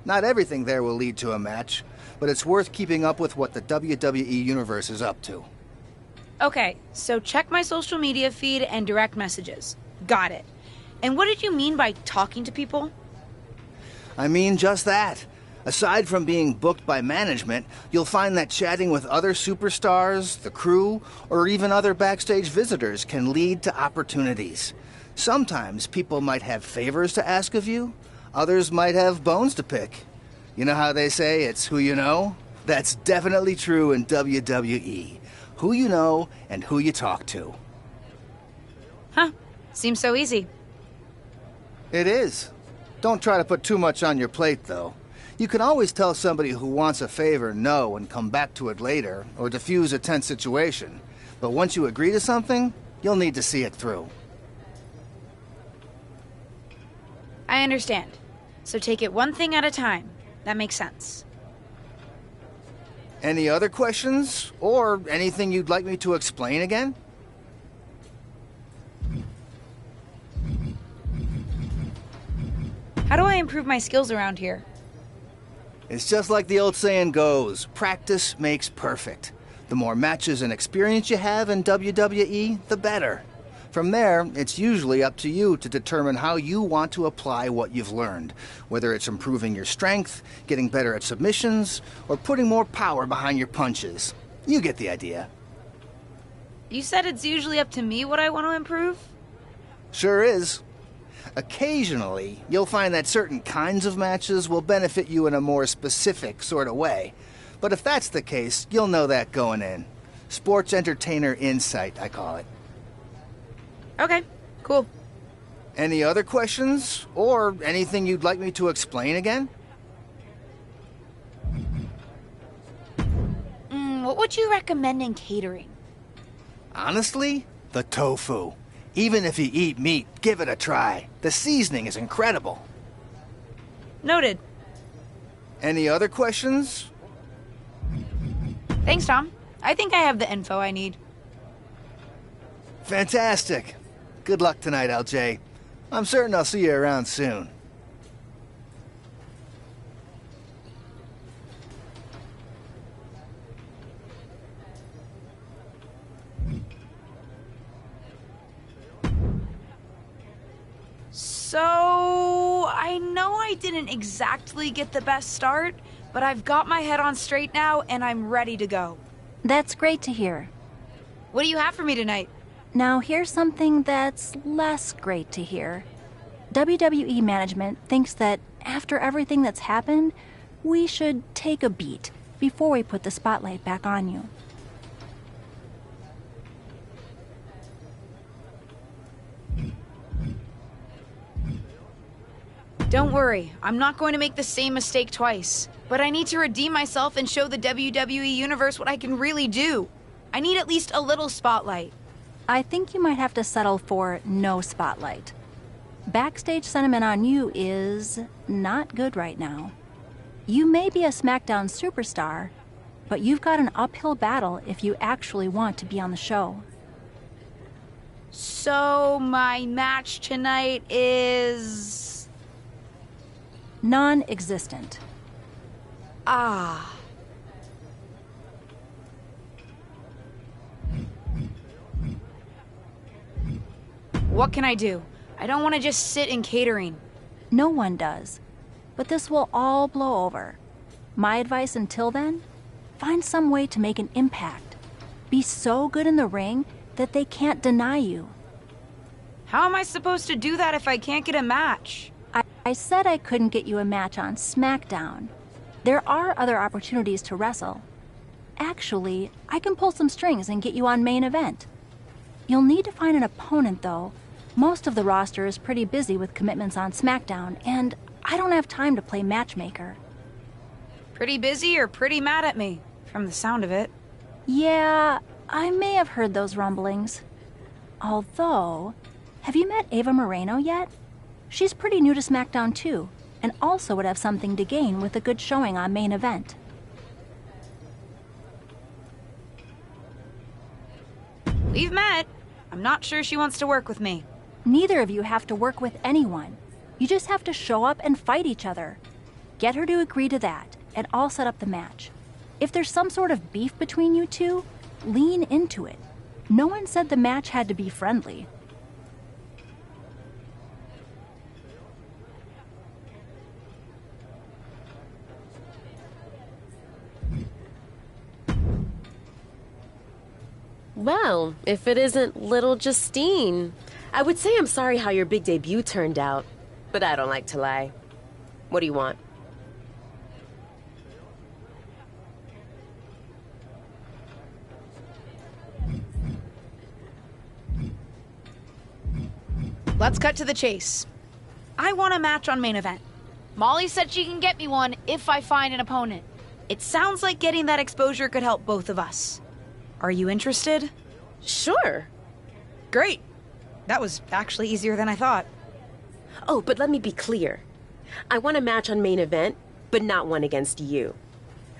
Not everything there will lead to a match, but it's worth keeping up with what the WWE Universe is up to. Okay, so check my social media feed and direct messages. Got it. And what did you mean by talking to people? I mean just that. Aside from being booked by management, you'll find that chatting with other superstars, the crew, or even other backstage visitors can lead to opportunities. Sometimes people might have favors to ask of you, others might have bones to pick. You know how they say it's who you know? That's definitely true in WWE. Who you know and who you talk to. Huh. Seems so easy. It is. Don't try to put too much on your plate, though. You can always tell somebody who wants a favor no and come back to it later, or diffuse a tense situation. But once you agree to something, you'll need to see it through. I understand. So take it one thing at a time. That makes sense. Any other questions? Or anything you'd like me to explain again? How do I improve my skills around here? It's just like the old saying goes, practice makes perfect. The more matches and experience you have in WWE, the better. From there, it's usually up to you to determine how you want to apply what you've learned, whether it's improving your strength, getting better at submissions, or putting more power behind your punches. You get the idea. You said it's usually up to me what I want to improve? Sure is. Occasionally, you'll find that certain kinds of matches will benefit you in a more specific sort of way. But if that's the case, you'll know that going in. Sports entertainer insight, I call it. Okay, cool. Any other questions? Or anything you'd like me to explain again? What would you recommend in catering? Honestly, the tofu. Even if you eat meat, give it a try. The seasoning is incredible. Noted. Any other questions? Thanks, Tom. I think I have the info I need. Fantastic. Good luck tonight, LJ. I'm certain I'll see you around soon. So, I know I didn't exactly get the best start, but I've got my head on straight now and I'm ready to go. That's great to hear. What do you have for me tonight? Now here's something that's less great to hear. WWE management thinks that after everything that's happened, we should take a beat before we put the spotlight back on you. Don't worry, I'm not going to make the same mistake twice. But I need to redeem myself and show the WWE Universe what I can really do. I need at least a little spotlight. I think you might have to settle for no spotlight. Backstage sentiment on you is not good right now. You may be a SmackDown superstar, but you've got an uphill battle if you actually want to be on the show. So, my match tonight is... non-existent. Ah. What can I do? I don't want to just sit in catering. No one does. But this will all blow over. My advice until then? Find some way to make an impact. Be so good in the ring that they can't deny you. How am I supposed to do that if I can't get a match? I said I couldn't get you a match on SmackDown. There are other opportunities to wrestle. Actually, I can pull some strings and get you on main event. You'll need to find an opponent, though. Most of the roster is pretty busy with commitments on SmackDown, and I don't have time to play matchmaker. Pretty busy or pretty mad at me, from the sound of it. Yeah, I may have heard those rumblings. Although, Have you met Ava Moreno yet? She's pretty new to SmackDown too, and also would have something to gain with a good showing on Main Event. We've met. I'm not sure she wants to work with me. Neither of you have to work with anyone. You just have to show up and fight each other. Get her to agree to that, and I'll set up the match. If there's some sort of beef between you two, lean into it. No one said the match had to be friendly. Well, if it isn't little Justine. I would say I'm sorry how your big debut turned out, but I don't like to lie. What do you want? Let's cut to the chase. I want a match on Main Event. Molly said she can get me one if I find an opponent. It sounds like getting that exposure could help both of us. Are you interested? Sure. Great. That was actually easier than I thought. Oh, but let me be clear. I want a match on Main Event, but not one against you.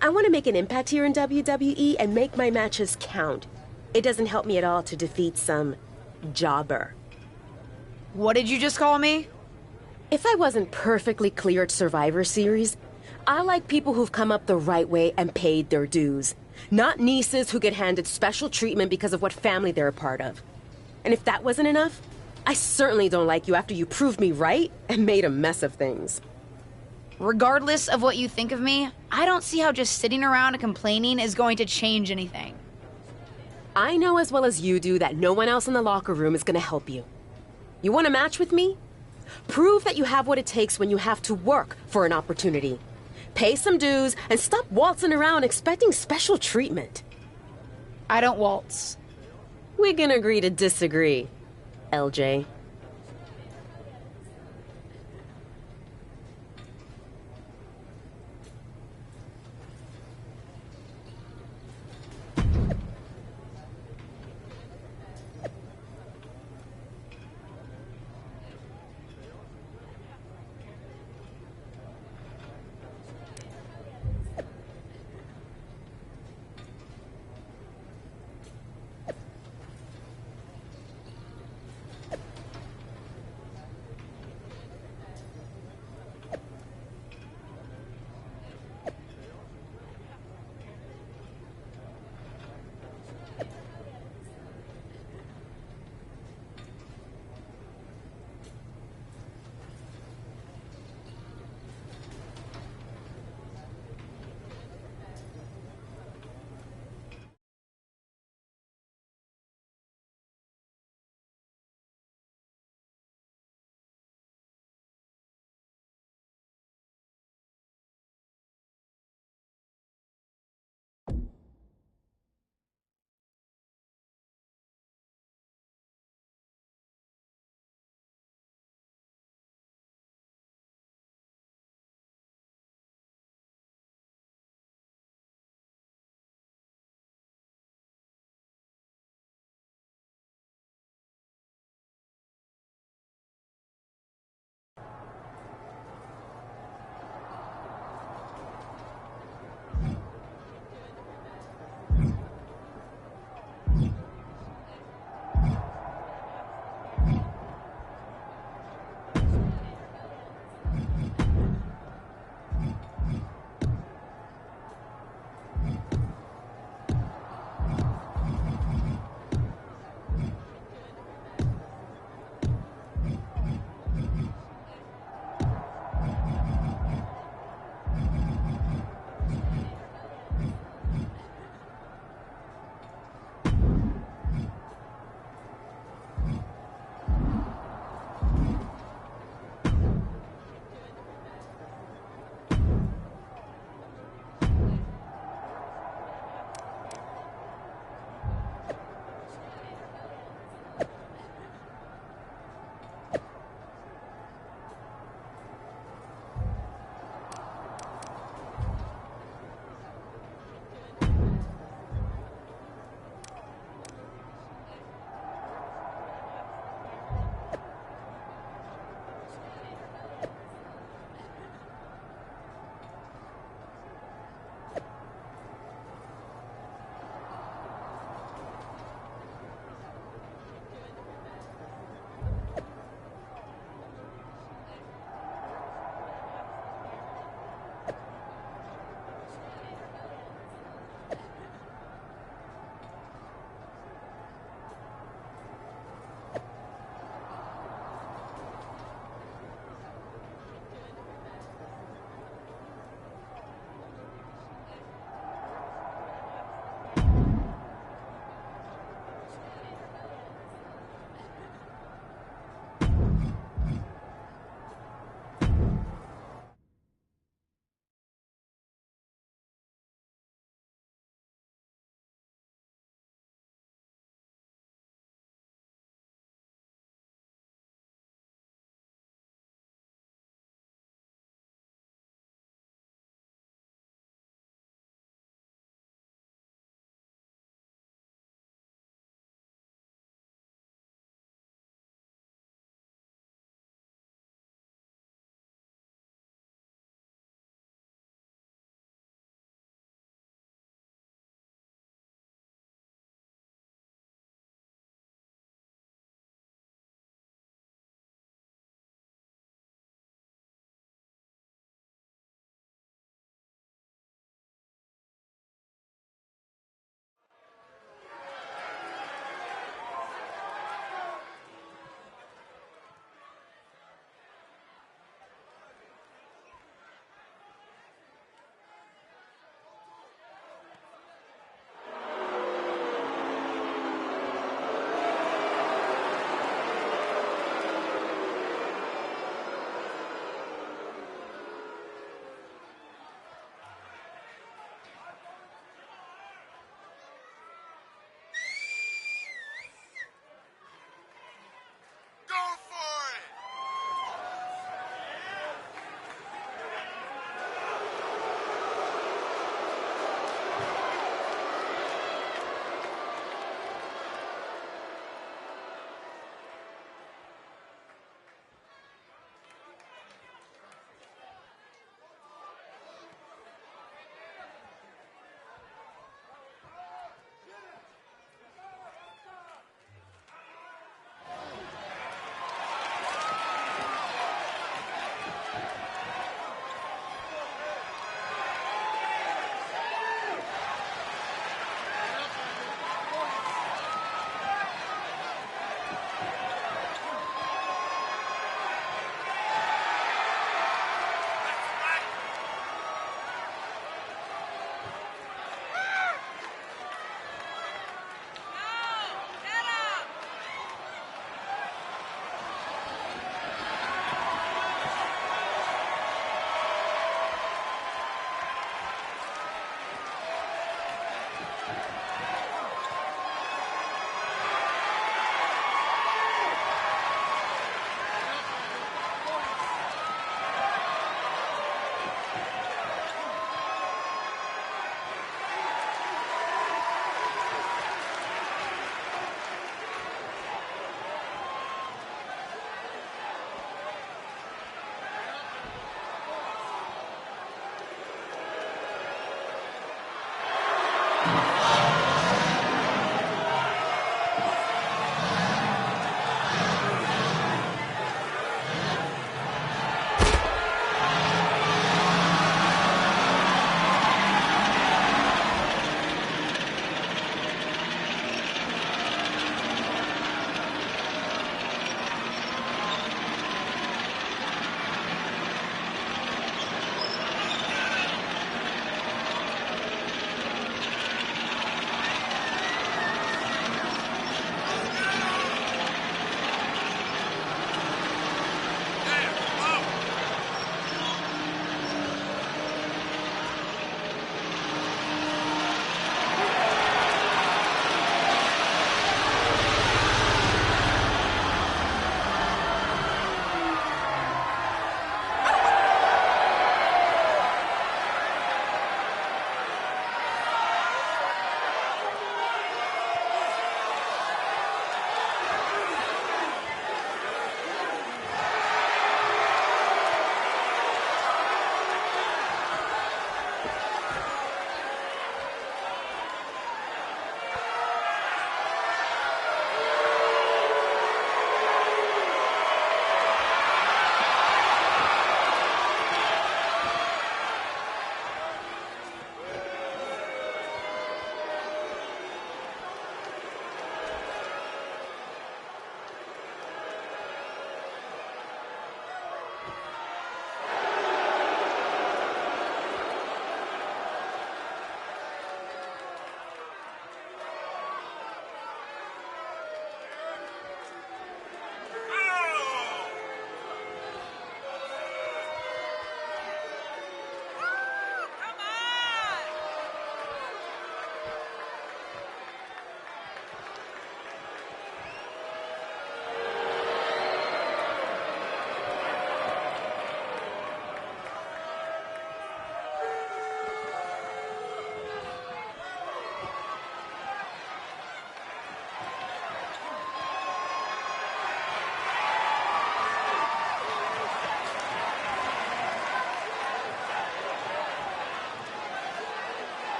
I want to make an impact here in WWE and make my matches count. It doesn't help me at all to defeat some jobber. What did you just call me? If I wasn't perfectly clear at Survivor Series, I like people who've come up the right way and paid their dues. Not nieces who get handed special treatment because of what family they're a part of. And if that wasn't enough, I certainly don't like you after you proved me right and made a mess of things. Regardless of what you think of me, I don't see how just sitting around and complaining is going to change anything. I know as well as you do that no one else in the locker room is going to help you. You want a match with me? Prove that you have what it takes when you have to work for an opportunity. Pay some dues and stop waltzing around expecting special treatment. I don't waltz. We can agree to disagree, LJ.